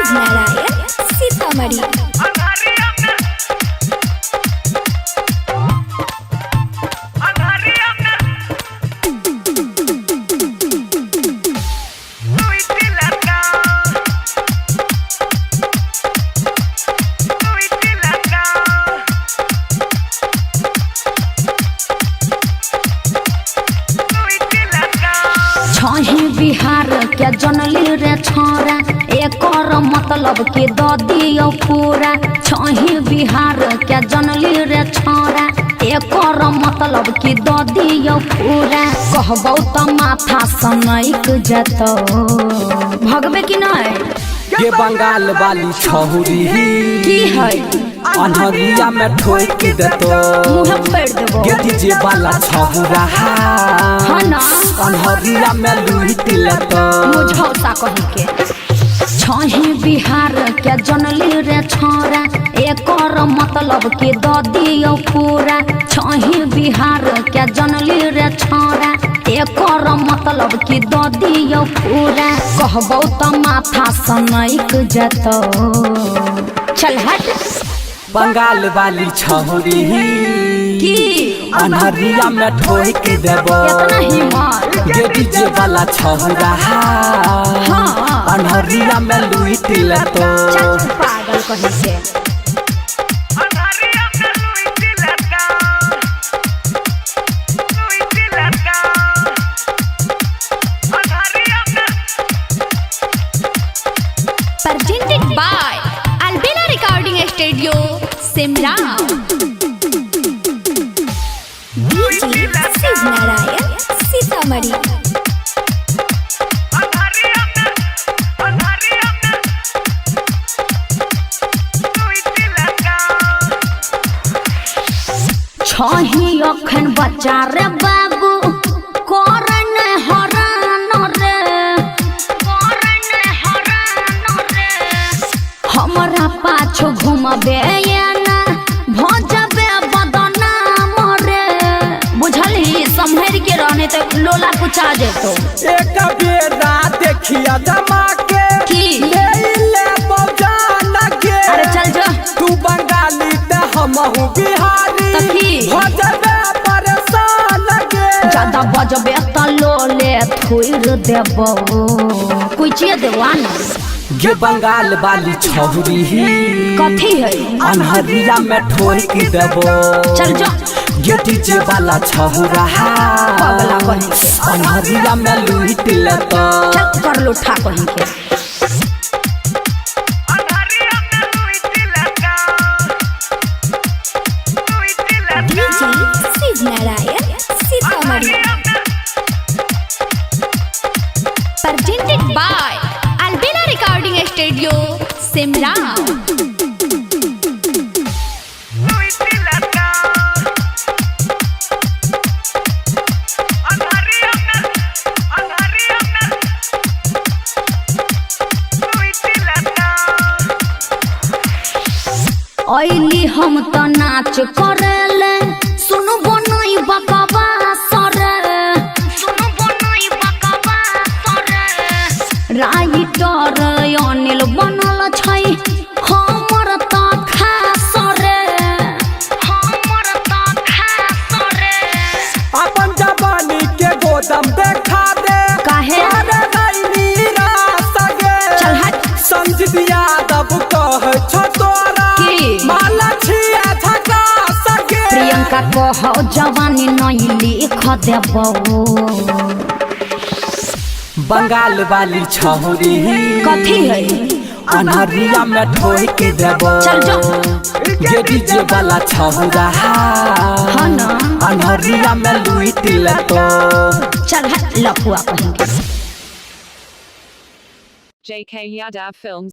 शिवनारायण सीतामढ़ी। छही बिहार के जनली रे छोरा एकर मतलब के द दियो पूरा। छही बिहार के जनली रे छोरा एकर मतलब के द दियो पूरा। कहबौ त माथा सनैक जतो भगबे कि नहीं। ये बंगाल वाली छहुरी की है अनहरिया में ठोक देतो मुंह फेर देबो। ये डीजे वाला छहुरा हाँ ना अनहरिया में लूट लेतो मुझौसा कही के। छही बिहार के जनली रे छोरा एकर मतलब के द दियो पूरा। छही बिहार के जनली रे छोरा एकर मतलब के द दियो पूरा। कहबौ त माथा सनैक जतो चल हट। बंगाल वाली छहुरी की अनहरिया में ठोक देबो इतना हिम्मत। ये डीजे वाला छहुरा हाँ अनहरिया में लूट लेतो चल पागल कही के। Presented by Albina Recording Studio, Simla। Shivnarayan Sitamarhi. छही अखन बच्चा रे बाबू करन हरान रे हमरा पाछो घुमबे ना भजबे बदनाम रे। बुझली संभर के रहने तो लोला कुचा जेतो। एक बेरा देखिया जमा के की ले ले मौजान के अरे चल जा तू बंगाली ते हमहू बिहारी तभी भजबे परेशान के ज्यादा बजबे त लोले थोइर देबो कोई चीज देवा ना। ये बंगाल वाली छहुरी कथी है अनहरिया में ठोक देबो चल जा ये डीजे वाला छहुरा पगला कही अनहरिया में लूट लेतो चल कर लो ठा कहीं के। Shivnarayan Sitamarhi. Presented by Albina Recording Studio, Simla। ऐली हम त नाच करेले सुनु बनई बकवा सरे राइटर अनिल बनल छै हमर त खास रे अपन जवानी के गोदम देखा दे काहे अरे नहीं सगे चल हट। संजीत यादव कह छ तोरा की माला छिया झका सगे प्रियंका कह जवानी नहीं लिख देबो। बंगाल वाली छहुरी कथी है अनहरिया में ठोक देबो चल जा ये डीजे वाला छहुरा हाँ ना अनहरिया में लूट लेतो चल हट लफुआ कहीं के। JK Yadav Films